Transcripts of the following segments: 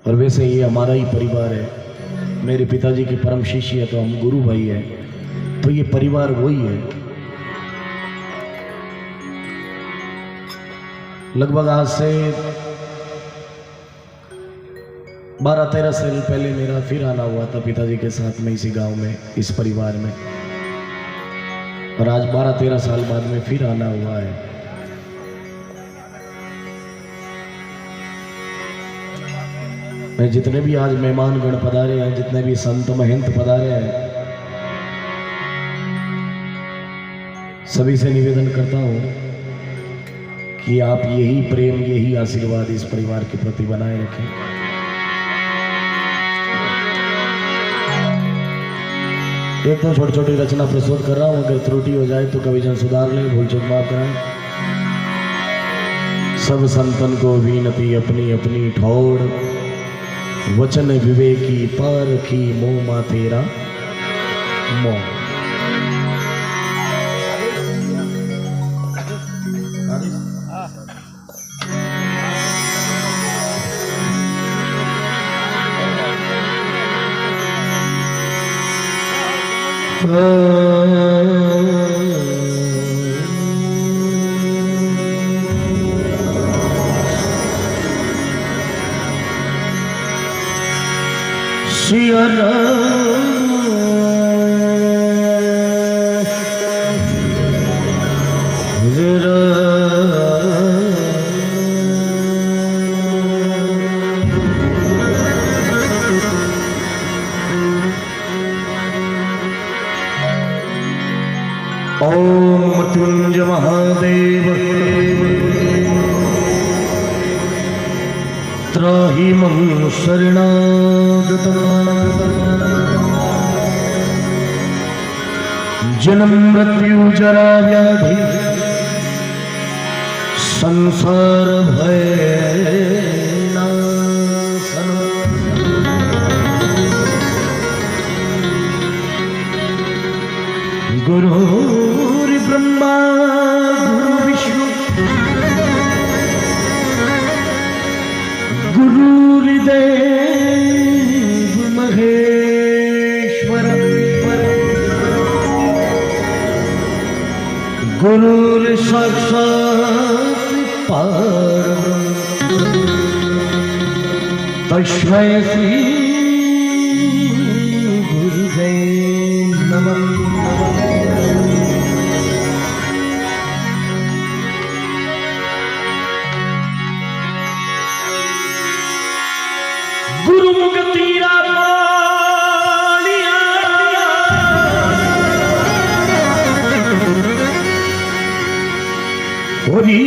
और वैसे ये हमारा ही परिवार है। मेरे पिताजी के परम शिष्य है तो हम गुरु भाई है, तो ये परिवार वही है। लगभग आज से 12-13 साल पहले मेरा फिर आना हुआ था पिताजी के साथ में इसी गांव में, इस परिवार में। और आज 12-13 साल बाद में फिर आना हुआ है। मैं जितने भी आज मेहमान गण पधारे हैं, जितने भी संत महंत पधारे हैं, सभी से निवेदन करता हूं कि आप यही प्रेम, यही आशीर्वाद इस परिवार के प्रति बनाए रखें। एक तो छोटी छोटी रचना प्रस्तुत कर रहा हूं, अगर त्रुटि हो जाए तो कवि जन सुधार ले, भूल चूक माफ कराएं। सब संतन को विनती अपनी अपनी ठोर, वचन विवेकी पारखी मोह मा तेरा मोह। सिया ओम मृत्युंजय महादेव त्राहि मम शरणागतम्। जन्म मृत्यु जरा व्याधि संसार भय नाशन। गुरुर् ब्रह्मा गुरु विष्णु गुरुर्देव महेश्वर। गुरुर् साक्षात् परब्रह्म तस्मै श्री गुरुवे नमः। गुरुमुख तीरा पानिया होरी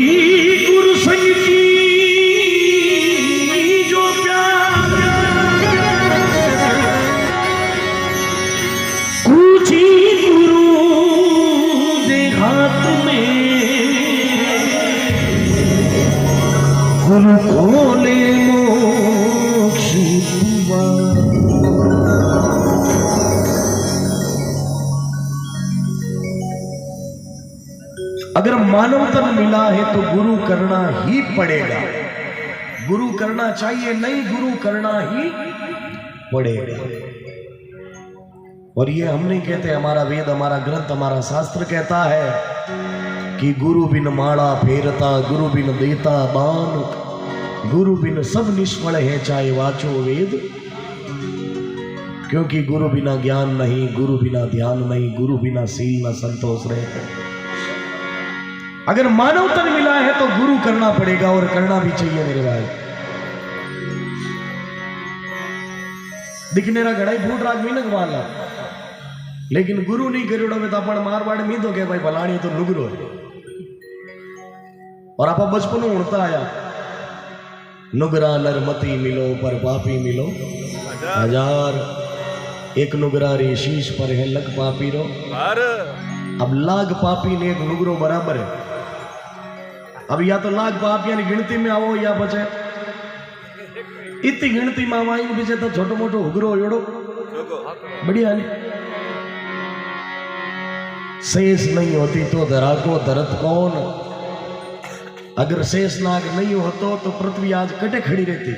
गुरु संग की जो प्यार कुची गुरु देखा तुम्हें गुरु खोले अगर मानव तन मिला है तो गुरु करना ही पड़ेगा। गुरु करना चाहिए नहीं, गुरु करना ही पड़ेगा। और ये हम नहीं कहते, हमारा वेद, हमारा ग्रंथ, हमारा शास्त्र कहता है कि गुरु बिन माड़ा फेरता, गुरु बिन देता बान, गुरु बिन सब निष्फल है चाहे वाचो वेद। क्योंकि गुरु बिना ज्ञान नहीं, गुरु बिना ध्यान नहीं, गुरु बिना सील न संतोष रहते। अगर मानव तन मिला है तो गुरु करना पड़ेगा और करना भी चाहिए मेरे भाई। दिखनेरा घड़ाई फूट राग भी नगवाला, लेकिन गुरु नहीं करोड़ों में तो अपन मारवाड़ में तो क्या भाई भलानी तो नुगरो। और आप बचपन में उड़ता आया, नुगरा नरमती मिलो पर पापी मिलो हजार, एक नुगरा रे शीश पर है लग पापी रो। अब लाग पापी ने एक नुगरो बराबर है। अब या तो लाख पाप यानी गिनती में आओ या बचे इतनी गिनती में आवाएंगे पीछे तो छोटो मोटो हुगरो योड़ो बढ़िया नहीं। शेष नहीं होती तो धरा को धरत कौन। अगर शेष नाग नहीं होतो तो पृथ्वी आज कटे खड़ी रहती।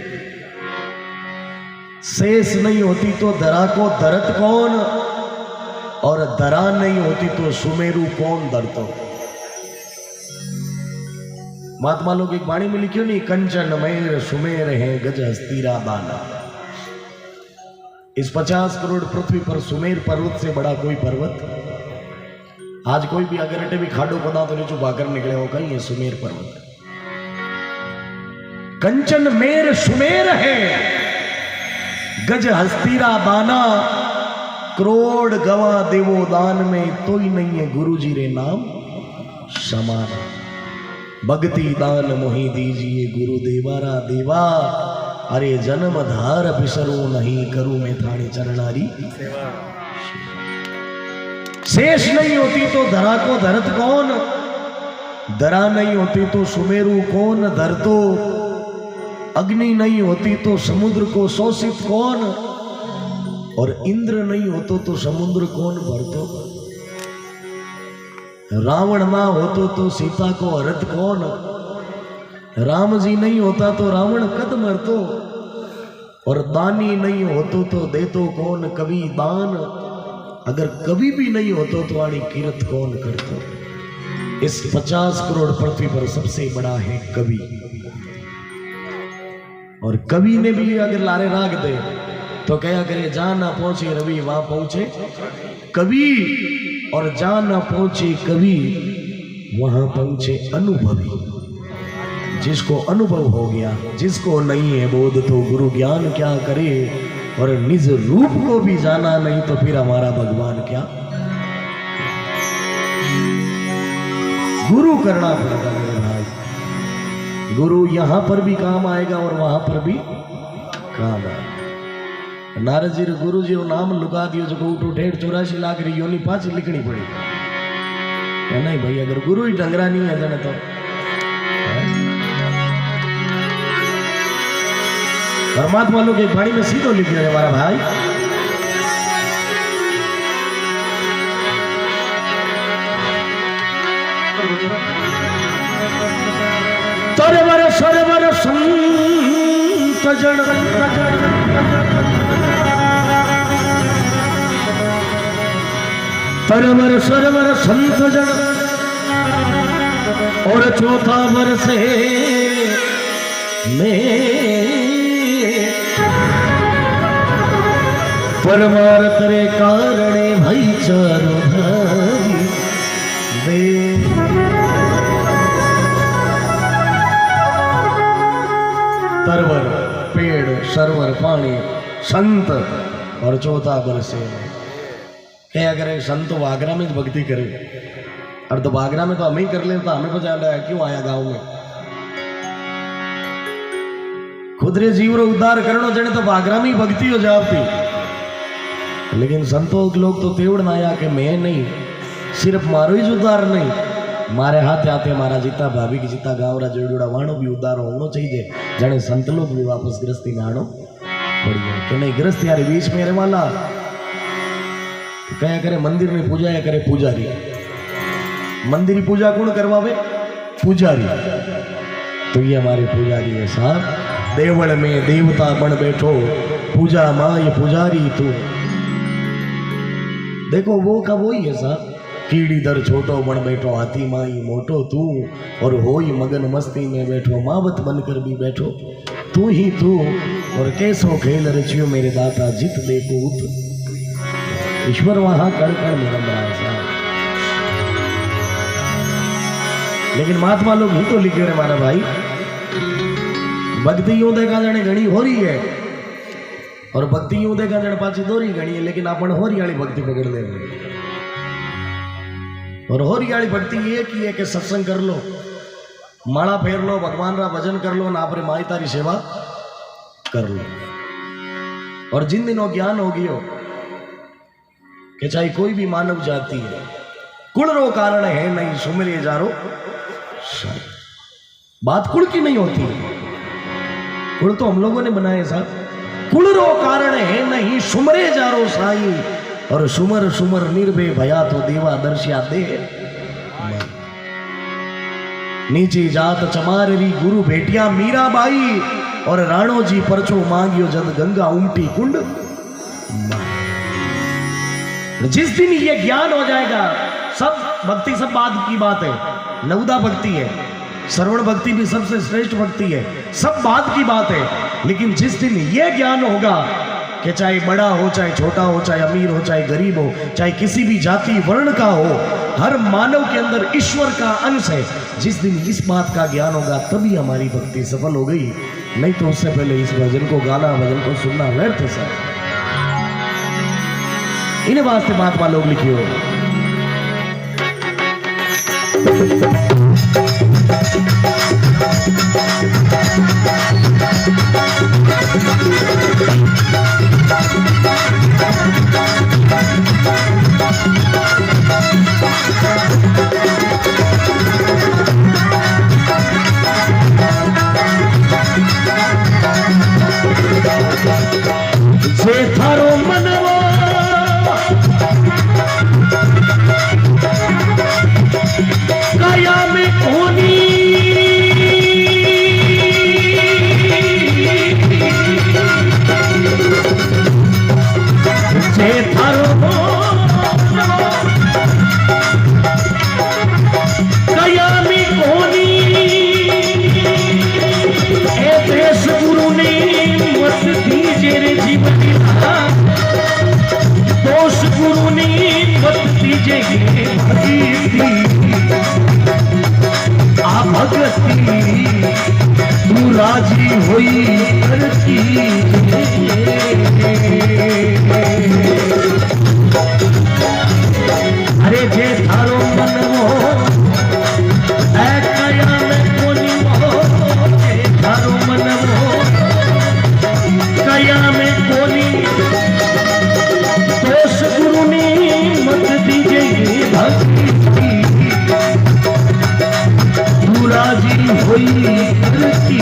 शेष नहीं होती तो धरा को धरत कौन, और धरा नहीं होती तो सुमेरु कौन धरतो। महात्मा लोग एक वाणी में लिखियो नहीं, कंचन मेर सुमेर है गज हस्तीरा दाना। इस 50 करोड़ पृथ्वी पर सुमेर पर्वत से बड़ा कोई पर्वत, आज कोई भी अगर भी खाडो पदा तो नीचू भाकर निकले हो कहीं, ये सुमेर पर्वत है। कंचन मेर सुमेर है गज हस्तीरा दाना, करोड़ गवा देवो दान में तो ही नहीं है गुरु जी रे नाम समाना। भक्ति दान मोहि दीजिए गुरु देवारा देवा, अरे जन्म धार पिसरो नहीं करूं मैं थाने चरणारी सेवा। शेष नहीं होती तो धरा को धरत कौन, धरा नहीं होती तो सुमेरु कौन धरतो, अग्नि नहीं होती तो समुद्र को शोषित कौन, और इंद्र नहीं होतो तो समुद्र कौन भरतो, रावण ना होतो तो सीता को हरत कौन, राम जी नहीं होता तो रावण कद मरतो, और दानी नहीं होतो तो देतो कौन कवि दान, अगर कभी भी नहीं होतो तो आनी कीरत कौन करतो। इस 50 करोड़ पृथ्वी पर सबसे बड़ा है कवि, और कवि ने भी अगर लारे राग दे तो क्या करे, जहां ना पहुंचे रवि वहां पहुंचे कवि, और जहां ना पहुंचे कवि वहां पहुंचे अनुभवी। जिसको अनुभव हो गया, जिसको नहीं है बोध तो गुरु ज्ञान क्या करे, और निज रूप को भी जाना नहीं तो फिर हमारा भगवान क्या। गुरु करना पड़ेगा मेरे भाई, गुरु यहां पर भी काम आएगा और वहां पर भी काम आएगा। नारद जी गुरु जी नाम लुका दियो जो उठो 1.84 लाख री योनी पांच लिखनी पड़ी या नहीं भाई, अगर गुरु ही डंगरा नहीं है जाने तो। परमात्मा लोग एक वाणी में सीधो लिख दिया हमारा भाई, सरवर संत जन परवर सरवर संत जन, और चौथा वर्ष में परमार्थ रे कारणे भाईचारो भाई दे। तरवर पेड़ सरवर पानी संत, और चौथा बरसे क्या करे संत वागरा में भक्ति करे, और तो वागरा में तो हम ही कर ले तो हमें पता है क्यों आया गांव में। खुदरे जीव रो उद्धार करनो जने तो वागरा में भक्ति हो जाती, लेकिन संतों लोग तो तेवड़ ना आया कि मैं नहीं, सिर्फ मारो ही उद्धार नहीं, मारे हाथ आते मारा जीता भाभी की जीता गाँव रा जोड़ा वाणो भी उद्धार होना चाहिए, जाने संत लोग भी वापस गृहस्थी में आनो बढ़िया कि नहीं। गृहस्थ यार बीच में रहने वाला क्या करे, मंदिर में पूजा या करे पुजारी, मंदिर पूजा कौन करवावे, पुजारी। तो ये हमारे पुजारी है साहब, देवल में देवता बन बैठो, पूजा माय पुजारी तू। देखो वो का वही है साहब, कीड़ी दर छोटो बन बैठो हाथी माई मोटो तू, और होई मगन मस्ती में बैठो मावत बनकर भी बैठो तू ही तू, और कैसो खेल रचियो मेरे दाता जित दे पूत। ईश्वर वहां कड़ कड़ मेरा बड़ा साहब, लेकिन महात्मा लोग ही तो लिखे रहे हमारा भाई, भक्ति यूं देखा जाने घनी हो रही है, और भक्ति यूं देखा जाने पाची दोरी घनी है, लेकिन अपन होरी वाली भक्ति पकड़ ले रहे। और होरी वाली भक्ति ये की है कि सत्संग कर लो, माला फेर लो, भगवान रा भजन कर लो, ना अपने माई तारी सेवा कर लो, और जिन दिनों ज्ञान होगी हो कि चाहे कोई भी मानव जाति है, कुल रो कारण है नहीं सुमरे जारो। बात कुल की नहीं होती है, कुल तो हम लोगों ने बनाए साहब, कुल रो कारण है नहीं सुमरे जारो साई, और सुमर सुमर निर्भय भया तो देवा दर्शिया दे। नीची जात चमारी गुरु भेटिया मीरा बाई, और राणो जी परचो मांगियो जद गंगा उमटी कुंड। जिस दिन ये ज्ञान हो जाएगा, सब भक्ति सब बाद की बात है, नवदा भक्ति है, श्रवण भक्ति भी सबसे श्रेष्ठ भक्ति है, सब बात की बात है। लेकिन जिस दिन ये ज्ञान होगा कि चाहे बड़ा हो, चाहे छोटा हो, चाहे अमीर हो, चाहे गरीब हो, चाहे किसी भी जाति वर्ण का हो, हर मानव के अंदर ईश्वर का अंश है, जिस दिन इस बात का ज्ञान होगा तभी हमारी भक्ति सफल हो गई। नहीं तो उससे पहले इस भजन को गाना, भजन को सुनना व्यर्थ है सर। इन्हें वास्ते महात्मा लोग लिखियो। जे थारो मनवा काया में कोनी, जे थारो काया में कोनी, ए देश गुरु ने मत दीजे रे जीवन, दोष गुरु ने मत दीजे भक्ति, आ भगती तू राजी होई करती। अरे जे थारो मन मोह ऐ कया में कोनी मोह, जे थारो मन मोह कया में कोनी, दोष गुरु ने मत दीजे भक्ति, तू राजी होई करती।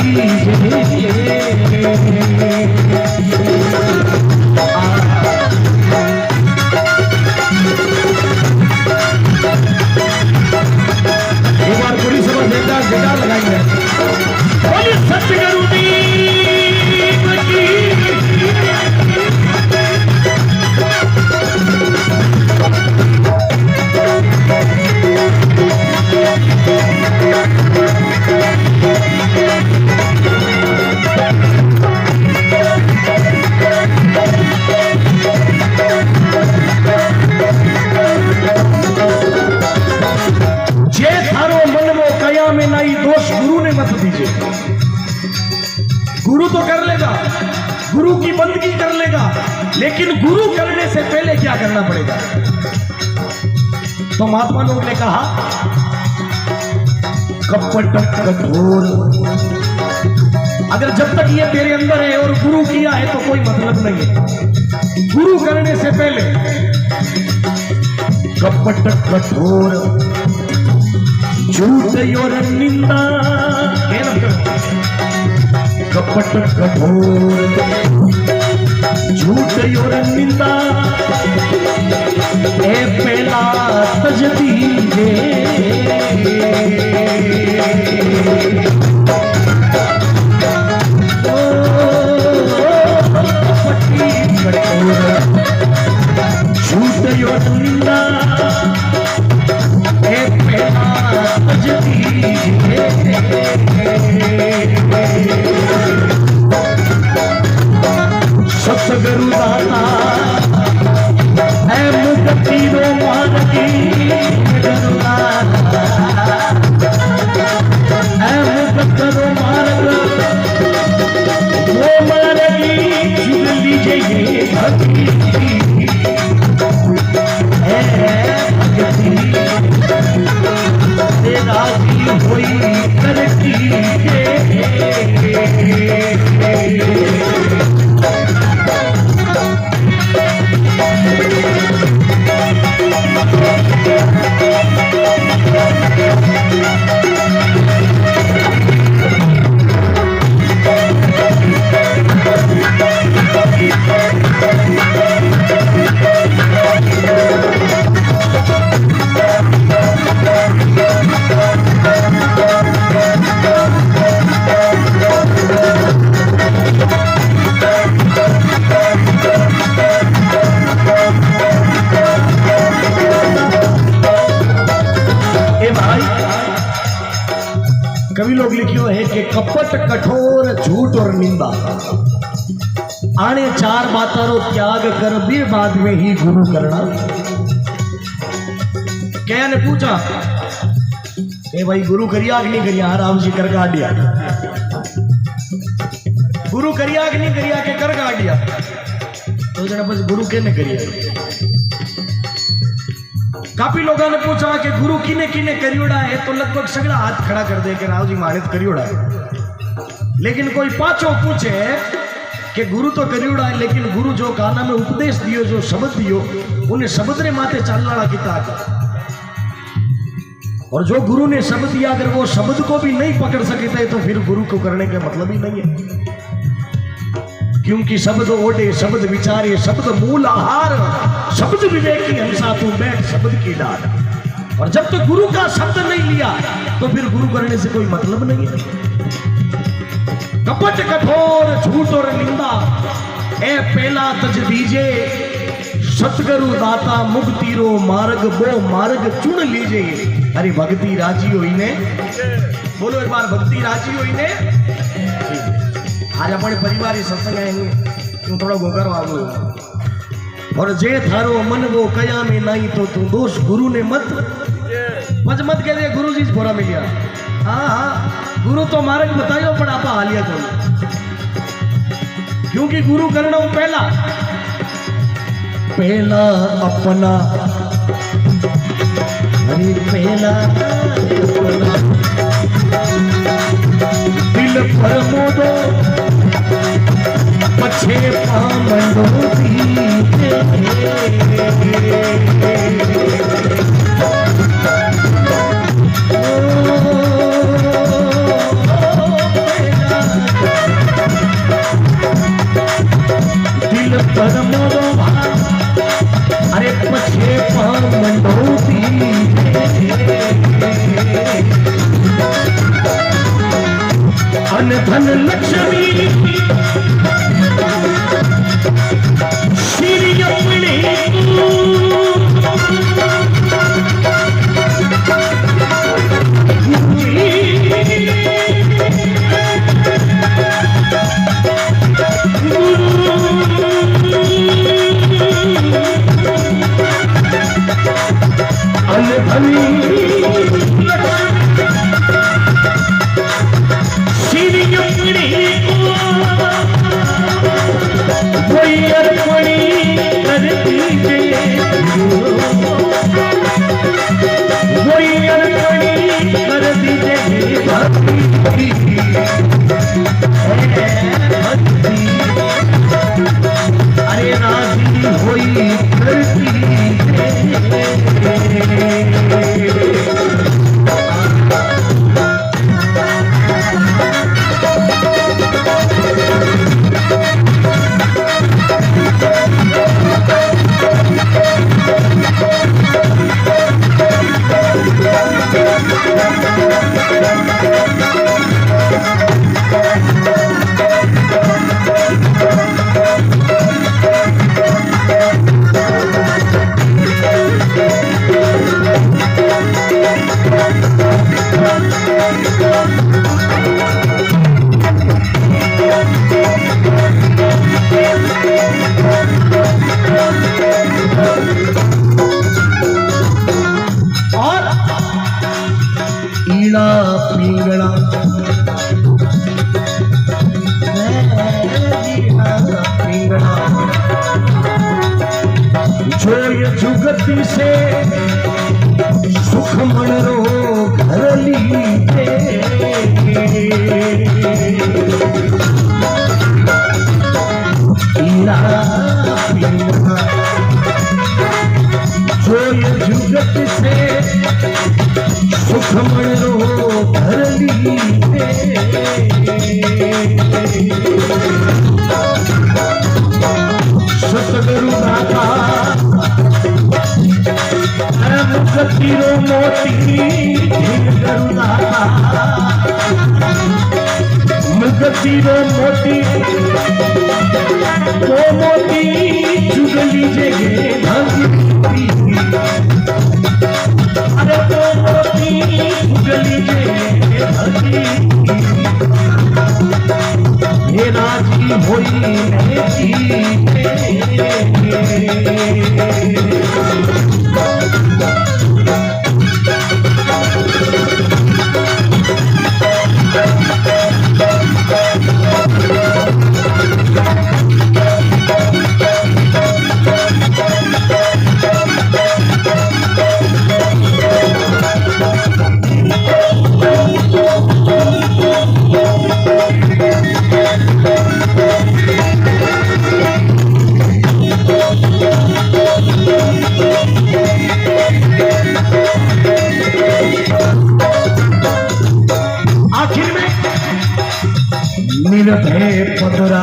एक बार पूरी समझ देता जगा लगाएंगे, बोली सतगुरु देव की। जे थारो मन वो कया में नहीं, दोष गुरु ने मत दीजिए। गुरु तो कर लेगा, गुरु की बंदगी कर लेगा, लेकिन गुरु करने से पहले क्या करना पड़ेगा? तो महात्मा लोग ने कहा कपट कठोर, अगर जब तक ये तेरे अंदर है और गुरु किया है तो कोई मतलब नहीं है। गुरु करने से पहले कपट कठोर, झूठ और निंदा, कपट कठोर, झूठ और निंदा, ए पहला तज दीजे। झूठ और निंदा, ए पहला तज दीजे। सतगुरु दाता ऐ मुक्ति रो मार्गी, ऐ मुक्ति रो मार्ग वो मार्गी, जुड़ लीजिए ये भक्ति, भक्ति से राजी हुई करती है। कवि लोग लिखियो है कि कपट कठोर झूठ और निंदा आने चार बातारो त्याग कर बे बाद में ही गुरु करना। क्या ने पूछा कि भाई गुरु करिया कि नहीं करिया? राम जी कर काटिया। गुरु करिया कि नहीं करिया के कर काटिया? तो जरा बस गुरु के ने करिया। काफी लोगों ने पूछा कि गुरु किने किने करियोड़ा है, तो लगभग सगला हाथ खड़ा कर दे के राव जी मानित करियोड़ा है। लेकिन कोई पाछो पूछे कि गुरु तो करियोड़ा है, लेकिन गुरु जो गाना में उपदेश दियो, जो शब्द दियो, उन्हें शब्द रे माथे चलना किताब। और जो गुरु ने शब्द दिया अगर वो शब्द को भी नहीं पकड़ सके तो फिर गुरु को करने का मतलब ही नहीं है। क्योंकि शब्द ओढ़े, शब्द विचारे, शब्द मूल आहार, शब्द विवेकी हंसा तू बैठ शब्द की डाल। और जब तक गुरु का शब्द नहीं लिया तो फिर गुरु करने से कोई मतलब नहीं है। कपट कठोर झूठ और निंदा ए पहला तज दीजे, सतगुरु दाता मुक्ति रो मार्ग वो मार्ग चुन लीजे। अरे भक्ति राजी होई ने, बोलो एक बार भक्ति राजी होई ने। आज अपने परिवार सत्संग आएंगे तू थोड़ा गोकर वालो। और जे थारो मन वो कया में नहीं तो तू दोष गुरु ने मत मत कह दे गुरु जी भोरा मिल गया। हाँ हाँ गुरु तो मार्ग बतायो पर आप हालिया चलो, क्योंकि गुरु करना वो पहला अपना। अरे पहला अपना दिल पर मोदो पछे पामंडो दिल पर मोदो, अरे पछे पामंडो अन धन लक्ष्मी श्री अपने अन धनी अरे राजी होई पिंगड़ा जो ये जुगती से सुख मन रो घर लीते। जो ये जुगत से सुख मन रो घर लीते। सतगुरु दाता मुक्ति रो मोती, गुरु दाता मुक्ति रो मोती वो मोती चुगली जगह भक्ति, अरे वो मोती चुगली जगह भक्ति, ये राजी होई निर्भय पंद्रा,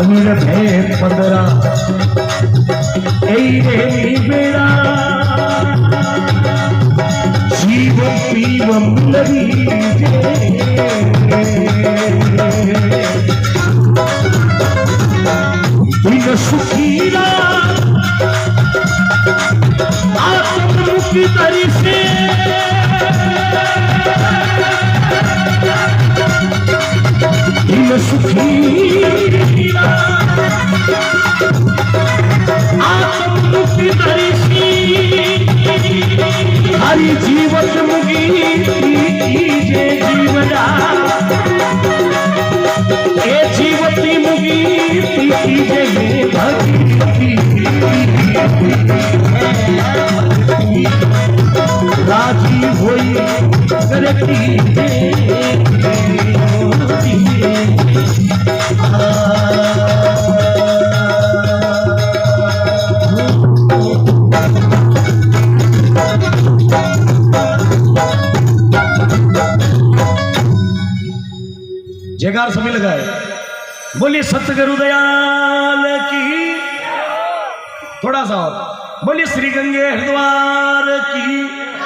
निर्भय पंद्रा बेड़ा जीव पीव लगी इन सुखीरा आत्ममुखी तरी से सुखीरा आत्ममुक्ति दर्शी हरि जीवत मुगी जे जीवना ए जीवती मुगी जे भक्ति राजी होई करती जयकार सभी लगाए। बोलिए सतगुरु दयाल की, थोड़ा सा और बोलिए श्री गंगे हरिद्वार की।